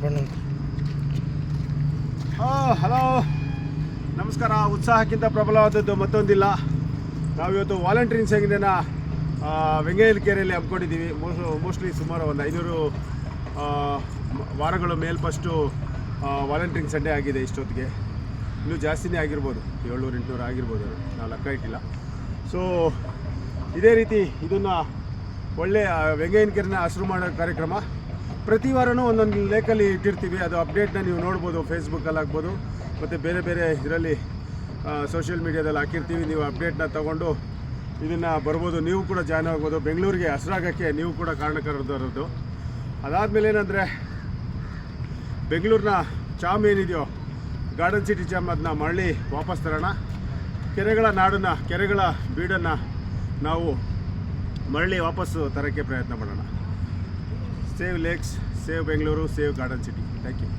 Hello ನಮಸ್ಕಾರ. ಉತ್ಸಾಹಕ್ಕಿಂತ ಪ್ರಬಲವಾದದ್ದು ಮತ್ತೊಂದಿಲ್ಲ. ನಾವಿವತ್ತು ವಾಲಂಟೀರಿಂಗ್ ಸಂಘದಿಂದ ವೆಂಗಯ್ಯನ ಕೆರೆಯಲ್ಲಿ ಹಮ್ಮಿಕೊಂಡಿದ್ದೀವಿ. ಮೋಸ್ಟ್ಲಿ ಸುಮಾರು ಒಂದು 500 ವಾರಗಳು ಮೇಲ್ಪಷ್ಟು ವಾಲಂಟೀರಿಂಗ್ ಸಂಡೇ ಆಗಿದೆ. ಇಷ್ಟೊತ್ತಿಗೆ ಇನ್ನೂ ಜಾಸ್ತಿನೇ ಆಗಿರ್ಬೋದು, 700-800 ಆಗಿರ್ಬೋದು, ನಾವು ಲೆಕ್ಕ ಇಟ್ಟಿಲ್ಲ. ಸೊ ಇದೇ ರೀತಿ ಇದನ್ನು ಒಳ್ಳೆಯ ವೆಂಗಯ್ಯನ ಕೆರೆನ ಹಸಿರು ಮಾಡೋ ಕಾರ್ಯಕ್ರಮ ಪ್ರತಿ ವಾರವೂ ಒಂದೊಂದು ಲೇಕಲ್ಲಿ ಇಟ್ಟಿರ್ತೀವಿ. ಅದು ಅಪ್ಡೇಟ್ನ ನೀವು ನೋಡ್ಬೋದು, ಫೇಸ್ಬುಕ್ಕಲ್ಲಿ ಆಗ್ಬೋದು, ಮತ್ತು ಬೇರೆ ಬೇರೆ ಇದರಲ್ಲಿ ಸೋಷಿಯಲ್ ಮೀಡಿಯಾದಲ್ಲಿ ಹಾಕಿರ್ತೀವಿ. ನೀವು ಅಪ್ಡೇಟ್ನ ತೊಗೊಂಡು ಇದನ್ನು ಬರ್ಬೋದು. ನೀವು ಕೂಡ ಜಾಯ್ನ್ ಆಗ್ಬೋದು. ಬೆಂಗಳೂರಿಗೆ ಹಸಿರಾಗೋಕ್ಕೆ ನೀವು ಕೂಡ ಕಾರಣಕರ್ತರದ್ದು. ಅದಾದಮೇಲೆ ಏನಂದರೆ, ಬೆಂಗಳೂರಿನ ಚಾಮ್ ಏನಿದೆಯೋ, ಗಾರ್ಡನ್ ಸಿಟಿ ಚಾಮ್, ಅದನ್ನ ಮರಳಿ ವಾಪಸ್ ತರೋಣ. ಕೆರೆಗಳ ನಾಡನ್ನು, ಕೆರೆಗಳ ಬೀಡನ್ನು ನಾವು ಮರಳಿ ವಾಪಸ್ಸು ತರೋಕ್ಕೆ ಪ್ರಯತ್ನ ಮಾಡೋಣ. Save lakes, save Bengaluru, save garden city. Thank you.